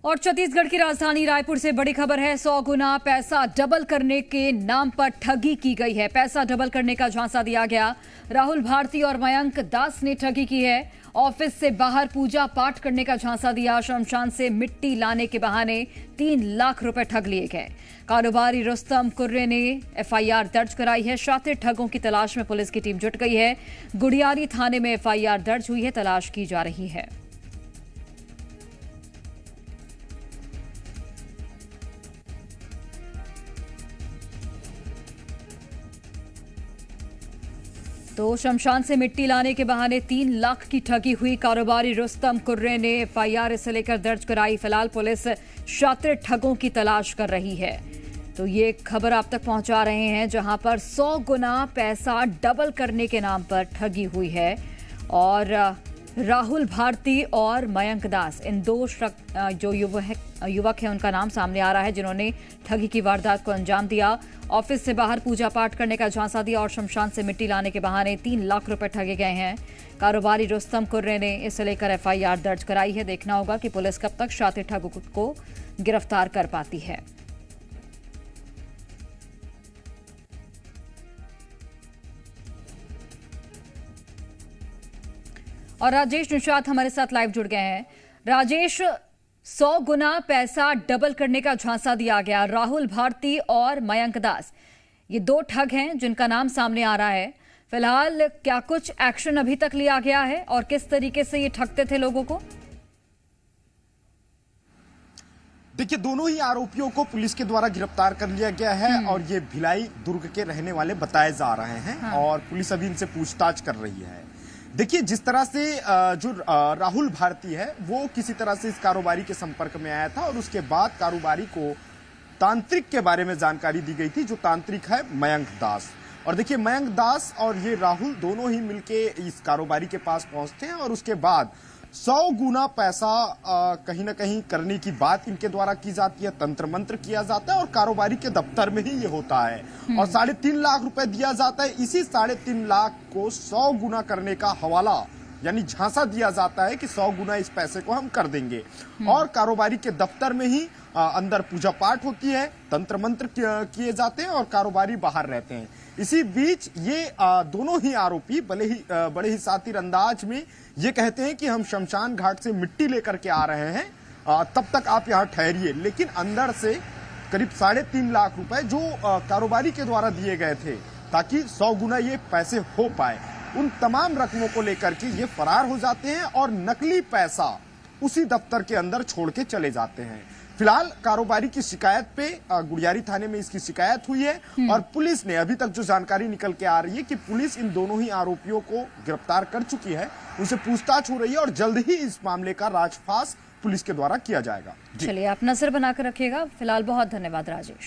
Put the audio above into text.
और छत्तीसगढ़ की राजधानी रायपुर से बड़ी खबर है। 100 गुना पैसा डबल करने के नाम पर ठगी की गई है। पैसा डबल करने का झांसा दिया गया। राहुल भारती और मयंक दास ने ठगी की है। ऑफिस से बाहर पूजा पाठ करने का झांसा दिया। शमशान से मिट्टी लाने के बहाने 3 लाख रुपए ठग लिए गए। कारोबारी रुस्तम कुर्रे ने एफआईआर दर्ज कराई है। शातिर ठगों की तलाश में पुलिस की टीम जुट गई है। गुड़ियारी थाने में एफआईआर दर्ज हुई है। तलाश की जा रही है। तो शमशान से मिट्टी लाने के बहाने 3 लाख की ठगी हुई। कारोबारी रुस्तम कुर्रे ने एफआईआर इसे लेकर दर्ज कराई। फिलहाल पुलिस शातिर ठगों की तलाश कर रही है। तो ये खबर आप तक पहुंचा रहे हैं, जहां पर 100 गुना पैसा डबल करने के नाम पर ठगी हुई है। और राहुल भारती और मयंक दास, इन दो जो युवक है, उनका नाम सामने आ रहा है, जिन्होंने ठगी की वारदात को अंजाम दिया। ऑफिस से बाहर पूजा पाठ करने का झांसा दिया और शमशान से मिट्टी लाने के बहाने 3 लाख रुपए ठगे गए हैं। कारोबारी रुस्तम कुर्रे ने इसे लेकर एफआईआर दर्ज कराई है। देखना होगा कि पुलिस कब तक शातिर ठगों को गिरफ्तार कर पाती है। और राजेश निषाद हमारे साथ लाइव जुड़ गए हैं। राजेश, 100 गुना पैसा डबल करने का झांसा दिया गया। राहुल भारती और मयंक दास, ये 2 ठग हैं जिनका नाम सामने आ रहा है। फिलहाल क्या कुछ एक्शन अभी तक लिया गया है और किस तरीके से ये ठगते थे लोगों को? देखिए, दोनों ही आरोपियों को पुलिस के द्वारा गिरफ्तार कर लिया गया है और ये भिलाई दुर्ग के रहने वाले बताए जा रहे हैं। और पुलिस अभी इनसे पूछताछ कर रही है। देखिए, जिस तरह से जो राहुल भारती है, वो किसी तरह से इस कारोबारी के संपर्क में आया था और उसके बाद कारोबारी को तांत्रिक के बारे में जानकारी दी गई थी, जो तांत्रिक है मयंक दास। और देखिए, मयंक दास और ये राहुल दोनों ही मिलके इस कारोबारी के पास पहुंचते हैं और उसके बाद 100 गुना पैसा कहीं ना कहीं करने की बात इनके द्वारा की जाती है। तंत्र मंत्र किया जाता है और कारोबारी के दफ्तर में ही ये होता है। और 3.5 लाख रुपए दिया जाता है। इसी 3.5 लाख को 100 गुना करने का हवाला यानी झांसा दिया जाता है कि 100 गुना इस पैसे को हम कर देंगे। और कारोबारी के दफ्तर में ही अंदर पूजा पाठ होती है, तंत्र मंत्र किए जाते हैं और कारोबारी बाहर रहते हैं। इसी बीच ये दोनों ही आरोपी बड़े ही शातिर अंदाज में ये कहते हैं कि हम शमशान घाट से मिट्टी लेकर के आ रहे हैं, तब तक आप यहाँ ठहरिए। लेकिन अंदर से करीब 3.5 लाख रुपए जो कारोबारी के द्वारा दिए गए थे ताकि 100 गुना ये पैसे हो पाए, उन तमाम रकमों को लेकर के ये फरार हो जाते हैं और नकली पैसा उसी दफ्तर के अंदर छोड़ के चले जाते हैं। फिलहाल कारोबारी की शिकायत पे गुड़ियारी थाने में इसकी शिकायत हुई है और पुलिस ने, अभी तक जो जानकारी निकल के आ रही है कि पुलिस इन दोनों ही आरोपियों को गिरफ्तार कर चुकी है। उनसे पूछताछ हो रही है और जल्द ही इस मामले का राजफास पुलिस के द्वारा किया जाएगा। चलिए, आप नजर बनाकर रखिएगा। फिलहाल बहुत धन्यवाद राजेश।